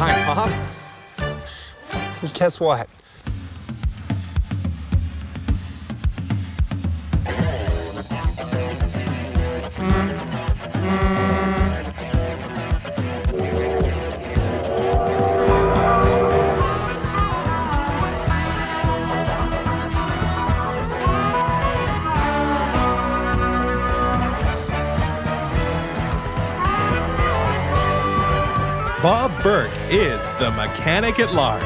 Hi, Mom. Guess what? Bob Bourke is the mechanic at large.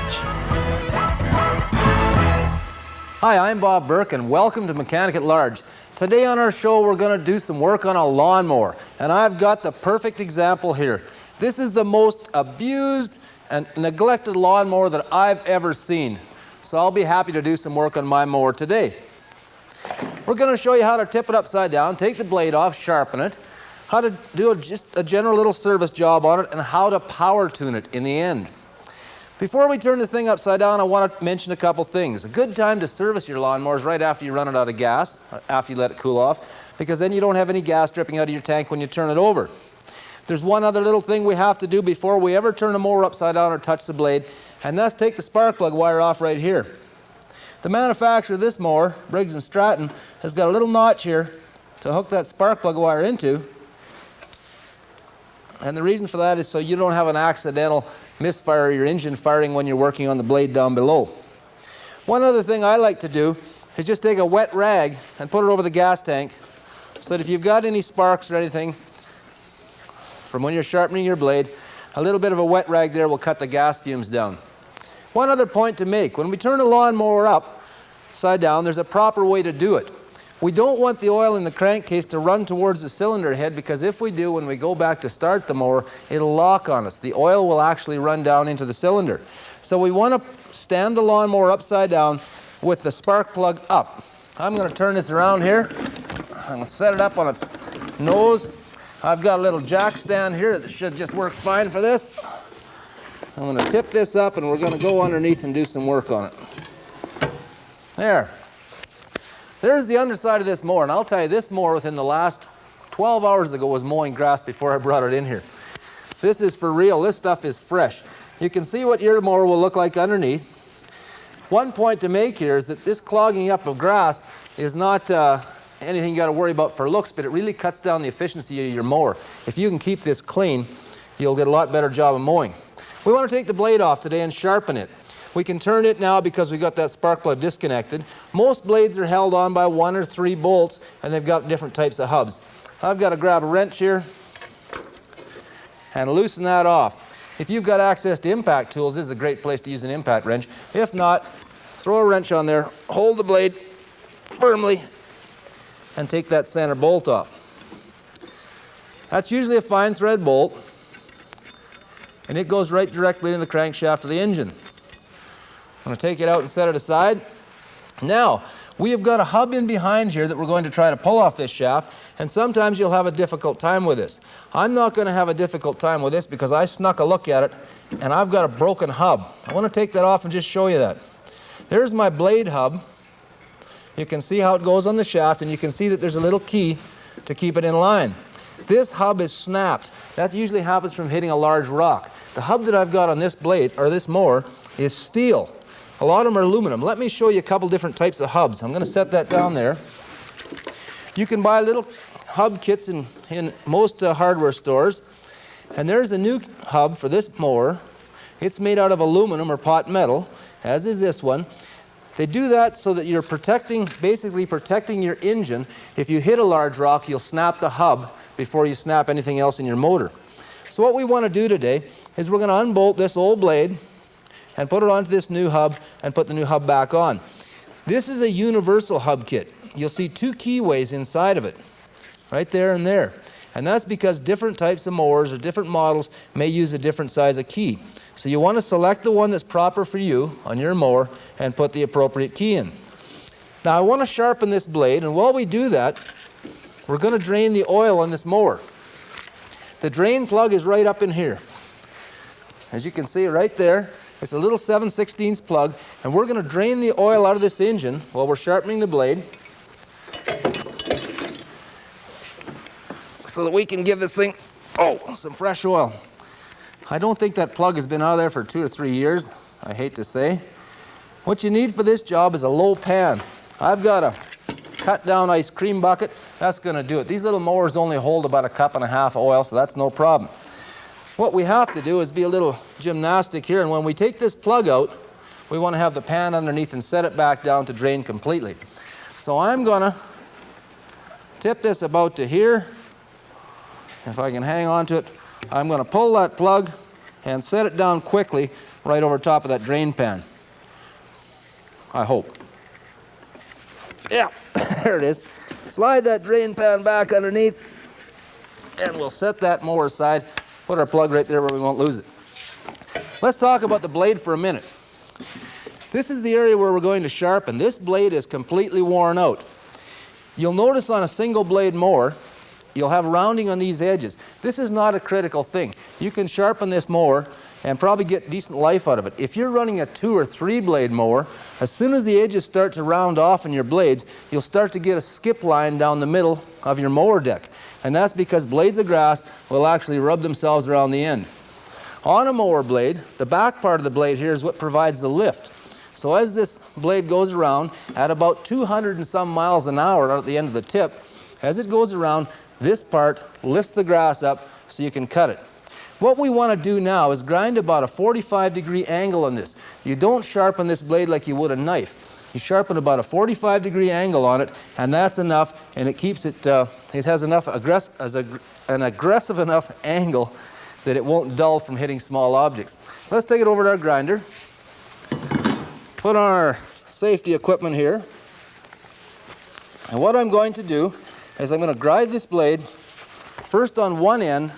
Hi, I'm Bob Bourke and welcome to Mechanic at Large. Today on our show we're going to do some work on a lawnmower, and I've got the perfect example here. This is the most abused and neglected lawnmower that I've ever seen. So I'll be happy to do some work on my mower today. We're going to show you how to tip it upside down, take the blade off, sharpen it, how to do just a general little service job on it, and how to power tune it in the end. Before we turn the thing upside down, I want to mention a couple things. A good time to service your lawnmower is right after you run it out of gas, after you let it cool off, because then you don't have any gas dripping out of your tank when you turn it over. There's one other little thing we have to do before we ever turn the mower upside down or touch the blade, and that's take the spark plug wire off right here. The manufacturer of this mower, Briggs & Stratton, has got a little notch here to hook that spark plug wire into. And the reason for that is so you don't have an accidental misfire of your engine firing when you're working on the blade down below. One other thing I like to do is just take a wet rag and put it over the gas tank so that if you've got any sparks or anything from when you're sharpening your blade, a little bit of a wet rag there will cut the gas fumes down. One other point to make, when we turn a lawnmower upside down, there's a proper way to do it. We don't want the oil in the crankcase to run towards the cylinder head, because if we do, when we go back to start the mower, it'll lock on us. The oil will actually run down into the cylinder. So we want to stand the lawnmower upside down with the spark plug up. I'm going to turn this around here. I'm going to set it up on its nose. I've got a little jack stand here that should just work fine for this. I'm going to tip this up and we're going to go underneath and do some work on it. There. There's the underside of this mower, and I'll tell you, this mower within the last 12 hours ago was mowing grass before I brought it in here. This is for real. This stuff is fresh. You can see what your mower will look like underneath. One point to make here is that this clogging up of grass is not anything you got to worry about for looks, but it really cuts down the efficiency of your mower. If you can keep this clean, you'll get a lot better job of mowing. We want to take the blade off today and sharpen it. We can turn it now because we got that spark plug disconnected. Most blades are held on by 1 or 3 bolts, and they've got different types of hubs. I've got to grab a wrench here and loosen that off. If you've got access to impact tools, this is a great place to use an impact wrench. If not, throw a wrench on there, hold the blade firmly, and take that center bolt off. That's usually a fine thread bolt, and it goes right directly into the crankshaft of the engine. I'm going to take it out and set it aside. Now, we have got a hub in behind here that we're going to try to pull off this shaft, and sometimes you'll have a difficult time with this. I'm not going to have a difficult time with this because I snuck a look at it, and I've got a broken hub. I want to take that off and just show you that. There's my blade hub. You can see how it goes on the shaft, and you can see that there's a little key to keep it in line. This hub is snapped. That usually happens from hitting a large rock. The hub that I've got on this blade, or this mower, is steel. A lot of them are aluminum. Let me show you a couple different types of hubs. I'm going to set that down there. You can buy little hub kits in most hardware stores. And there's a new hub for this mower. It's made out of aluminum or pot metal, as is this one. They do that so that you're basically protecting your engine. If you hit a large rock, you'll snap the hub before you snap anything else in your motor. So what we want to do today is we're going to unbolt this old blade and put it onto this new hub and put the new hub back on. This is a universal hub kit. You'll see 2 keyways inside of it, right there and there. And that's because different types of mowers or different models may use a different size of key. So you want to select the one that's proper for you on your mower and put the appropriate key in. Now I want to sharpen this blade, and while we do that, we're going to drain the oil on this mower. The drain plug is right up in here. As you can see right there, it's a little 7/16 plug, and we're going to drain the oil out of this engine while we're sharpening the blade so that we can give this thing, some fresh oil. I don't think that plug has been out of there for 2 or 3 years, I hate to say. What you need for this job is a low pan. I've got a cut down ice cream bucket. That's going to do it. These little mowers only hold about 1.5 cups of oil, so that's no problem. What we have to do is be a little gymnastic here, and when we take this plug out, we want to have the pan underneath and set it back down to drain completely. So I'm going to tip this about to here. If I can hang on to it, I'm going to pull that plug and set it down quickly right over top of that drain pan. I hope. Yeah, there it is. Slide that drain pan back underneath, and we'll set that mower aside. Put our plug right there where we won't lose it. Let's talk about the blade for a minute. This is the area where we're going to sharpen. This blade is completely worn out. You'll notice on a single blade mower, you'll have rounding on these edges. This is not a critical thing. You can sharpen this mower and probably get decent life out of it. If you're running a 2 or 3 blade mower, as soon as the edges start to round off in your blades, you'll start to get a skip line down the middle of your mower deck. And that's because blades of grass will actually rub themselves around the end. On a mower blade, the back part of the blade here is what provides the lift. So as this blade goes around at about 200 and some miles an hour out at the end of the tip, as it goes around, this part lifts the grass up so you can cut it. What we want to do now is grind about a 45-degree angle on this. You don't sharpen this blade like you would a knife. You sharpen about a 45-degree angle on it, and that's enough, and it keeps it, it has enough an aggressive enough angle that it won't dull from hitting small objects. Let's take it over to our grinder. Put on our safety equipment here. And what I'm going to do is I'm going to grind this blade first on one end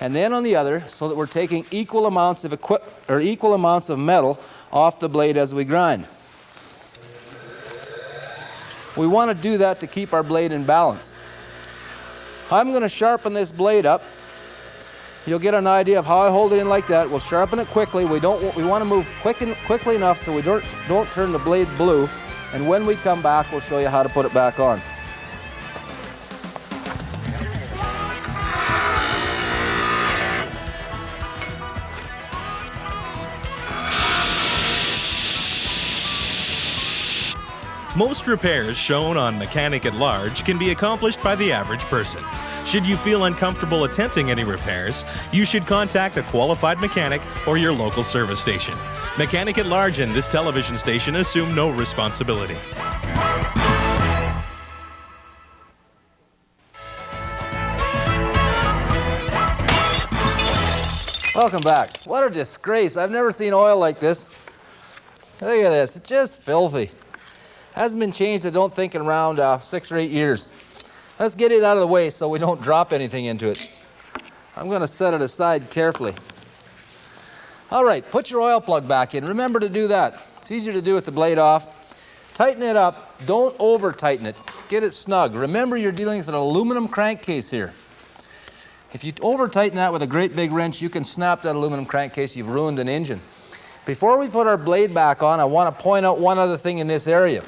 and then on the other, so that we're taking equal amounts of metal off the blade as we grind. We want to do that to keep our blade in balance. I'm going to sharpen this blade up. You'll get an idea of how I hold it in like that. We'll sharpen it quickly. We want to move quickly enough so we don't turn the blade blue. And when we come back, we'll show you how to put it back on. Most repairs shown on Mechanic at Large can be accomplished by the average person. Should you feel uncomfortable attempting any repairs, you should contact a qualified mechanic or your local service station. Mechanic at Large and this television station assume no responsibility. Welcome back. What a disgrace. I've never seen oil like this. Look at this. It's just filthy. Hasn't been changed, I don't think, in around 6 or 8 years. Let's get it out of the way so we don't drop anything into it. I'm going to set it aside carefully. All right, put your oil plug back in. Remember to do that. It's easier to do with the blade off. Tighten it up. Don't over tighten it. Get it snug. Remember, you're dealing with an aluminum crankcase here. If you over tighten that with a great big wrench, you can snap that aluminum crankcase. You've ruined an engine. Before we put our blade back on, I want to point out one other thing in this area.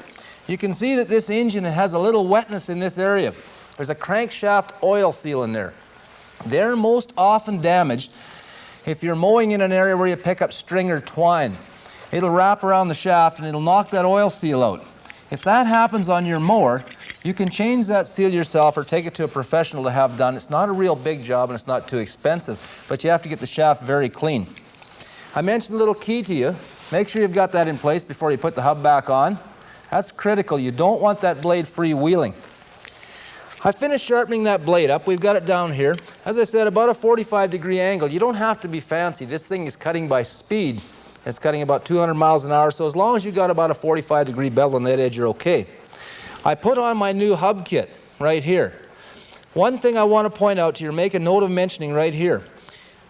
You can see that this engine has a little wetness in this area. There's a crankshaft oil seal in there. They're most often damaged if you're mowing in an area where you pick up string or twine. It'll wrap around the shaft and it'll knock that oil seal out. If that happens on your mower, you can change that seal yourself or take it to a professional to have done. It's not a real big job and it's not too expensive, but you have to get the shaft very clean. I mentioned a little key to you. Make sure you've got that in place before you put the hub back on. That's critical. You don't want that blade freewheeling. I finished sharpening that blade up. We've got it down here. As I said, about a 45-degree angle. You don't have to be fancy. This thing is cutting by speed. It's cutting about 200 miles an hour, so as long as you got about a 45-degree bevel on that edge, you're okay. I put on my new hub kit right here. One thing I want to point out to you, make a note of mentioning right here.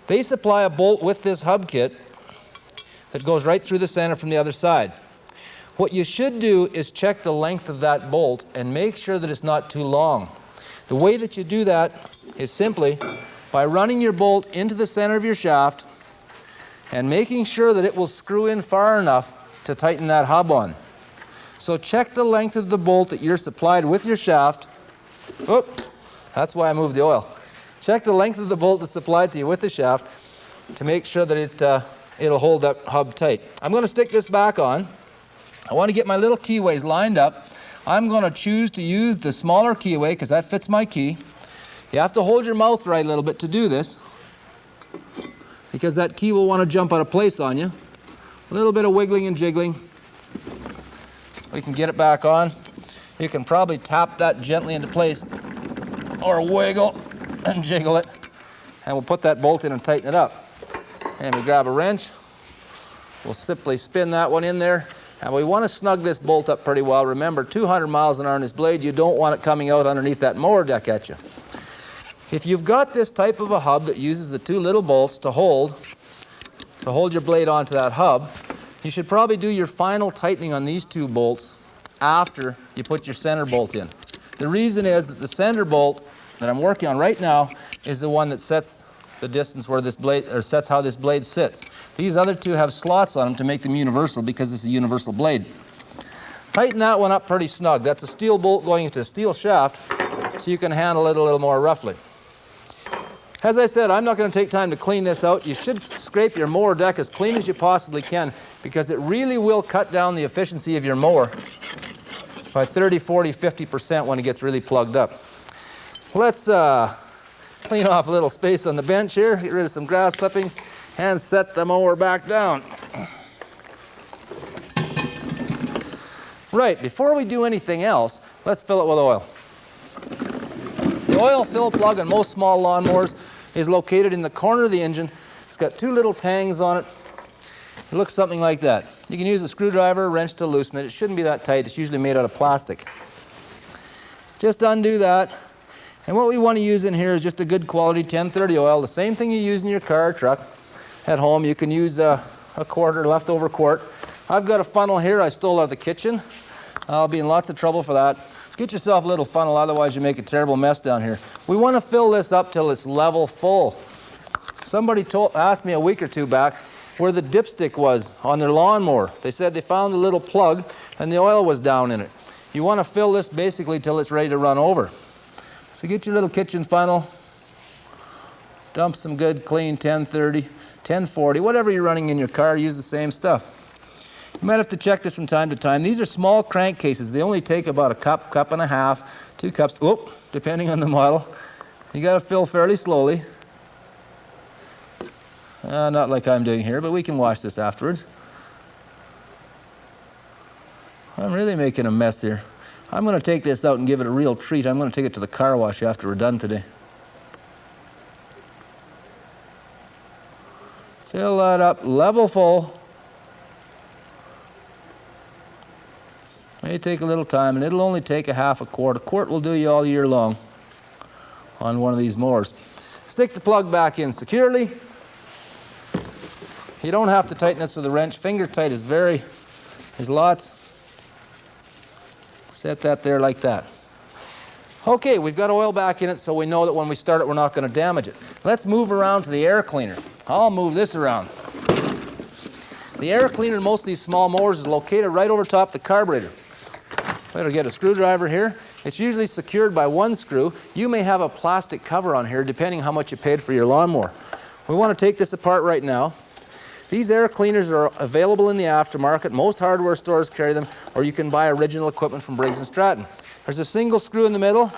They supply a bolt with this hub kit that goes right through the center from the other side. What you should do is check the length of that bolt and make sure that it's not too long. The way that you do that is simply by running your bolt into the center of your shaft and making sure that it will screw in far enough to tighten that hub on. So check the length of the bolt that you're supplied with your shaft. Oop, that's why I moved the oil. Check the length of the bolt that's supplied to you with the shaft to make sure that it'll hold that hub tight. I'm going to stick this back on. I want to get my little keyways lined up. I'm going to choose to use the smaller keyway because that fits my key. You have to hold your mouth right a little bit to do this because that key will want to jump out of place on you. A little bit of wiggling and jiggling. We can get it back on. You can probably tap that gently into place or wiggle and jiggle it. And we'll put that bolt in and tighten it up. And we grab a wrench. We'll simply spin that one in there. And we want to snug this bolt up pretty well. Remember, 200 miles an hour on this blade, you don't want it coming out underneath that mower deck at you. If you've got this type of a hub that uses the two little bolts to hold your blade onto that hub, you should probably do your final tightening on these two bolts after you put your center bolt in. The reason is that the center bolt that I'm working on right now is the one that sets the distance where this blade, or sets how this blade sits. These other two have slots on them to make them universal because it's a universal blade. Tighten that one up pretty snug. That's a steel bolt going into a steel shaft, so you can handle it a little more roughly. As I said, I'm not going to take time to clean this out. You should scrape your mower deck as clean as you possibly can because it really will cut down the efficiency of your mower by 30, 40, 50% when it gets really plugged up. Let's clean off a little space on the bench here, get rid of some grass clippings, and set the mower back down. Right, before we do anything else, let's fill it with oil. The oil fill plug on most small lawnmowers is located in the corner of the engine. It's got two little tangs on it. It looks something like that. You can use a screwdriver or wrench to loosen it. It shouldn't be that tight. It's usually made out of plastic. Just undo that. And what we want to use in here is just a good quality 1030 oil, the same thing you use in your car or truck. At home, you can use a quart or leftover quart. I've got a funnel here I stole out of the kitchen. I'll be in lots of trouble for that. Get yourself a little funnel, otherwise you make a terrible mess down here. We want to fill this up till it's level full. Somebody asked me a week or two back where the dipstick was on their lawnmower. They said they found a little plug and the oil was down in it. You want to fill this basically till it's ready to run over. So get your little kitchen funnel, dump some good clean 1030, 1040, whatever you're running in your car, use the same stuff. You might have to check this from time to time. These are small crankcases. They only take about a cup, cup and a half, 2 cups, depending on the model. You got to fill fairly slowly. Not like I'm doing here, but we can wash this afterwards. I'm really making a mess here. I'm going to take this out and give it a real treat. I'm going to take it to the car wash after we're done today. Fill that up, level full. May take a little time, and it'll only take a half a quart. A quart will do you all year long on one of these mowers. Stick the plug back in securely. You don't have to tighten this with a wrench. Finger tight is lots. Set that there like that. Okay, we've got oil back in it, so we know that when we start it, we're not going to damage it. Let's move around to the air cleaner. I'll move this around. The air cleaner in most of these small mowers is located right over top the carburetor. Better get a screwdriver here. It's usually secured by one screw. You may have a plastic cover on here, depending how much you paid for your lawnmower. We want to take this apart right now. These air cleaners are available in the aftermarket. Most hardware stores carry them, or you can buy original equipment from Briggs & Stratton. There's a single screw in the middle.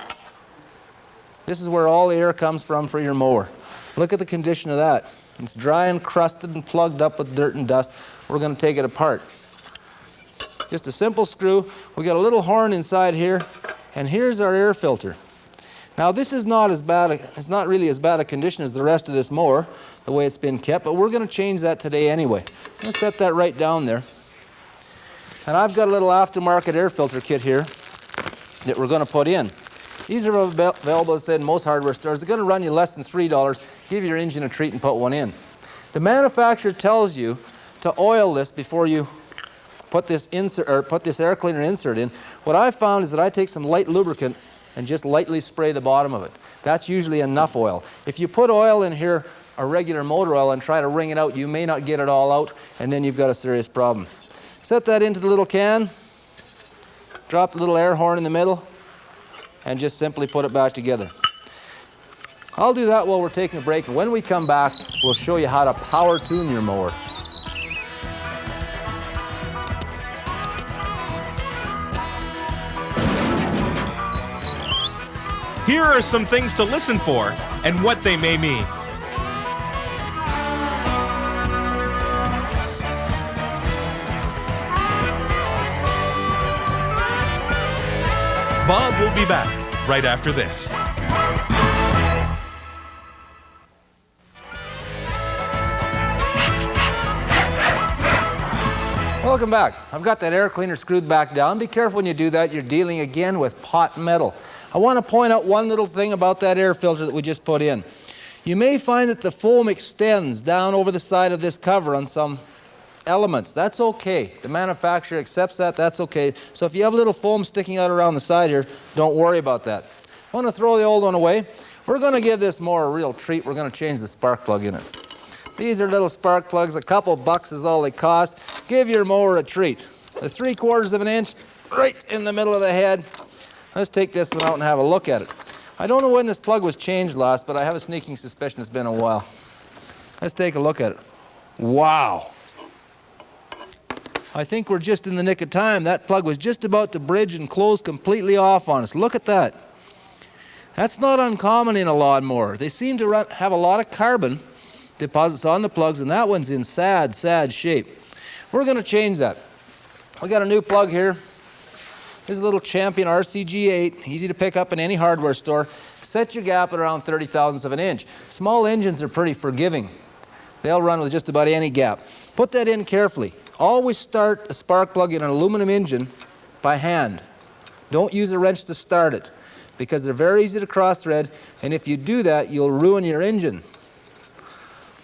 This is where all the air comes from for your mower. Look at the condition of that. It's dry and crusted and plugged up with dirt and dust. We're going to take it apart. Just a simple screw. We got a little horn inside here, and here's our air filter. Now this is not as bad, it's not really as bad a condition as the rest of this mower, the way it's been kept, but we're going to change that today anyway. I'm going to set that right down there. And I've got a little aftermarket air filter kit here that we're going to put in. These are available, as I said, in most hardware stores. They're going to run you less than $3. Give your engine a treat and put one in. The manufacturer tells you to oil this before you put this insert, or put this air cleaner insert in. What I've found is that I take some light lubricant and just lightly spray the bottom of it. That's usually enough oil. If you put oil in here, a regular motor oil, and try to wring it out, you may not get it all out, and then you've got a serious problem. Set that into the little can, drop the little air horn in the middle, and just simply put it back together. I'll do that while we're taking a break, and when we come back, we'll show you how to power tune your mower. Here are some things to listen for and what they may mean. Bob will be back right after this. Welcome back. I've got that air cleaner screwed back down. Be careful when you do that. You're dealing again with hot metal. I want to point out one little thing about that air filter that we just put in. You may find that the foam extends down over the side of this cover on some elements. That's okay. The manufacturer accepts that. That's okay. So if you have a little foam sticking out around the side here, don't worry about that. I want to throw the old one away. We're going to give this mower a real treat. We're going to change the spark plug in it. These are little spark plugs. A couple bucks is all they cost. Give your mower a treat. The 3/4 of an inch right in the middle of the head. Let's take this one out and have a look at it. I don't know when this plug was changed last, but I have a sneaking suspicion it's been a while. Let's take a look at it. Wow. I think we're just in the nick of time. That plug was just about to bridge and close completely off on us. Look at that. That's not uncommon in a lawnmower. They seem to have a lot of carbon deposits on the plugs, and that one's in sad, sad shape. We're going to change that. We got a new plug here. This is a little Champion RCG8, easy to pick up in any hardware store. Set your gap at around 30,000ths of an inch. Small engines are pretty forgiving. They'll run with just about any gap. Put that in carefully. Always start a spark plug in an aluminum engine by hand. Don't use a wrench to start it, because they're very easy to cross thread, and if you do that, you'll ruin your engine.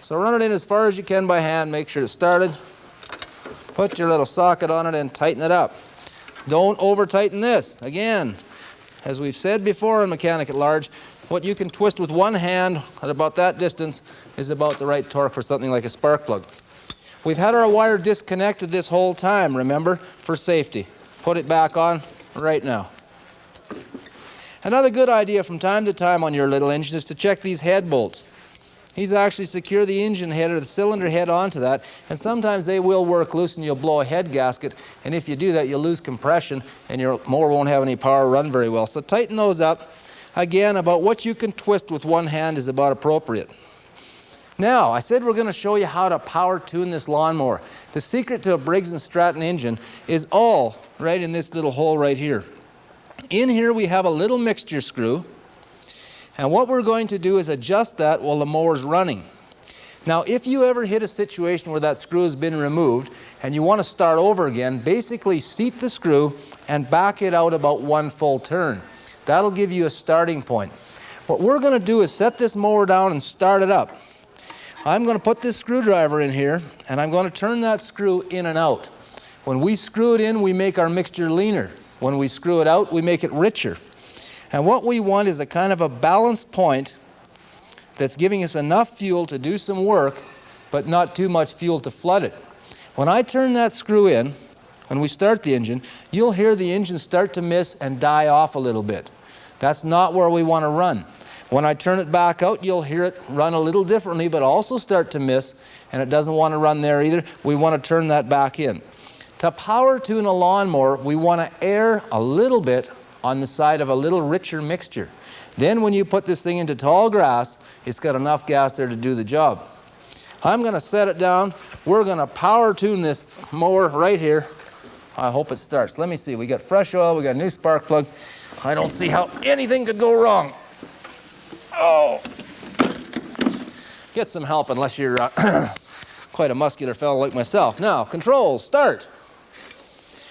So run it in as far as you can by hand, make sure it's started. Put your little socket on it and tighten it up. Don't over tighten this. Again, as we've said before in Mechanic at Large, what you can twist with one hand at about that distance is about the right torque for something like a spark plug. We've had our wire disconnected this whole time, remember, for safety. Put it back on right now. Another good idea from time to time on your little engine is to check these head bolts. These actually secure the engine head or the cylinder head onto that, and sometimes they will work loose and you'll blow a head gasket, and if you do that, you'll lose compression and your mower won't have any power to run very well. So tighten those up. Again, about what you can twist with one hand is about appropriate. Now, I said we're going to show you how to power tune this lawnmower. The secret to a Briggs & Stratton engine is all right in this little hole right here. In here we have a little mixture screw, and what we're going to do is adjust that while the mower's running. Now, if you ever hit a situation where that screw has been removed and you want to start over again, basically seat the screw and back it out about one full turn. That'll give you a starting point. What we're going to do is set this mower down and start it up. I'm going to put this screwdriver in here, and I'm going to turn that screw in and out. When we screw it in, we make our mixture leaner. When we screw it out, we make it richer. And what we want is a kind of a balanced point that's giving us enough fuel to do some work, but not too much fuel to flood it. When I turn that screw in, when we start the engine, you'll hear the engine start to miss and die off a little bit. That's not where we want to run. When I turn it back out, you'll hear it run a little differently, but also start to miss, and it doesn't want to run there either. We want to turn that back in. To power tune a lawnmower, we want to air a little bit on the side of a little richer mixture. Then when you put this thing into tall grass, it's got enough gas there to do the job. I'm going to set it down. We're going to power tune this mower right here. I hope it starts. Let me see. We got fresh oil. We got a new spark plug. I don't see how anything could go wrong. Oh. Get some help unless you're quite a muscular fellow like myself. Now, controls, start.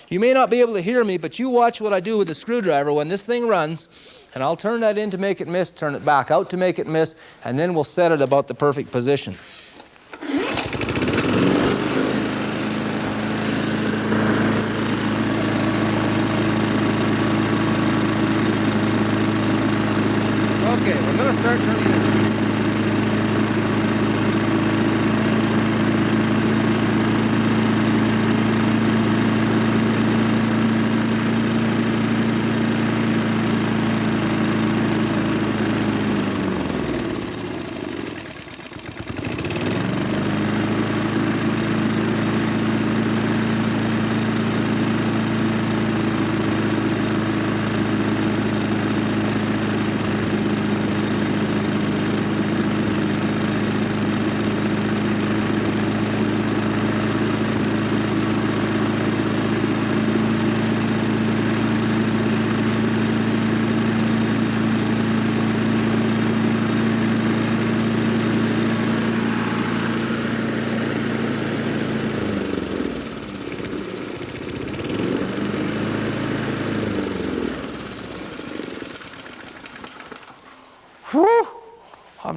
You may not be able to hear me, but you watch what I do with the screwdriver when this thing runs, and I'll turn that in to make it miss, turn it back out to make it miss, and then we'll set it about the perfect position. Okay, we're going to start turning it.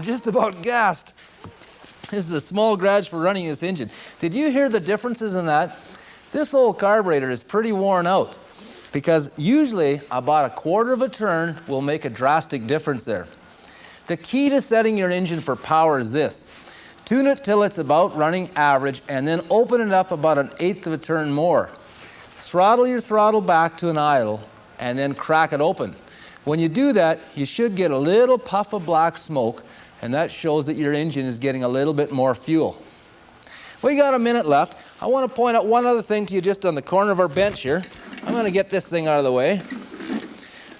I'm just about gassed. This is a small garage for running this engine. Did you hear the differences in that? This old carburetor is pretty worn out because usually about 1/4 of a turn will make a drastic difference there. The key to setting your engine for power is this. Tune it till it's about running average and then open it up about 1/8 of a turn more. Throttle your throttle back to an idle and then crack it open. When you do that, you should get a little puff of black smoke, and that shows that your engine is getting a little bit more fuel. We got a minute left. I want to point out one other thing to you just on the corner of our bench here. I'm going to get this thing out of the way.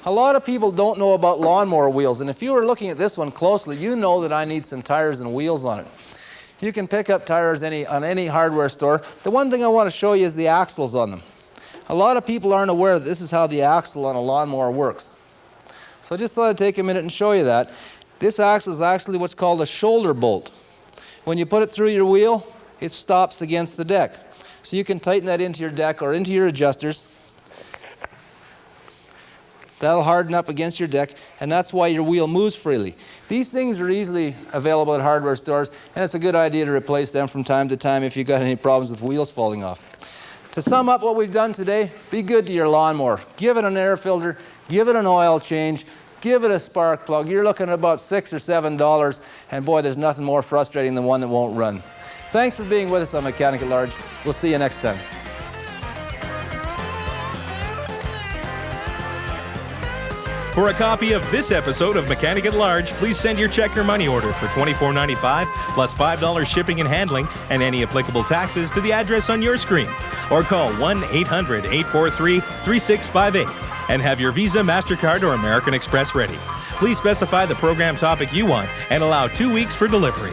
A lot of people don't know about lawnmower wheels, and if you were looking at this one closely, you know that I need some tires and wheels on it. You can pick up tires on any hardware store. The one thing I want to show you is the axles on them. A lot of people aren't aware that this is how the axle on a lawnmower works. So I just thought I'd take a minute and show you that. This axle is actually what's called a shoulder bolt. When you put it through your wheel, it stops against the deck. So you can tighten that into your deck or into your adjusters. That'll harden up against your deck, and that's why your wheel moves freely. These things are easily available at hardware stores, and it's a good idea to replace them from time to time if you've got any problems with wheels falling off. To sum up what we've done today, be good to your lawnmower. Give it an air filter, give it an oil change, give it a spark plug. You're looking at about $6 or $7, and boy, there's nothing more frustrating than one that won't run. Thanks for being with us on Mechanic at Large. We'll see you next time. For a copy of this episode of Mechanic at Large, please send your check or money order for $24.95 plus $5 shipping and handling and any applicable taxes to the address on your screen. Or call 1-800-843-3658 and have your Visa, MasterCard, or American Express ready. Please specify the program topic you want and allow 2 weeks for delivery.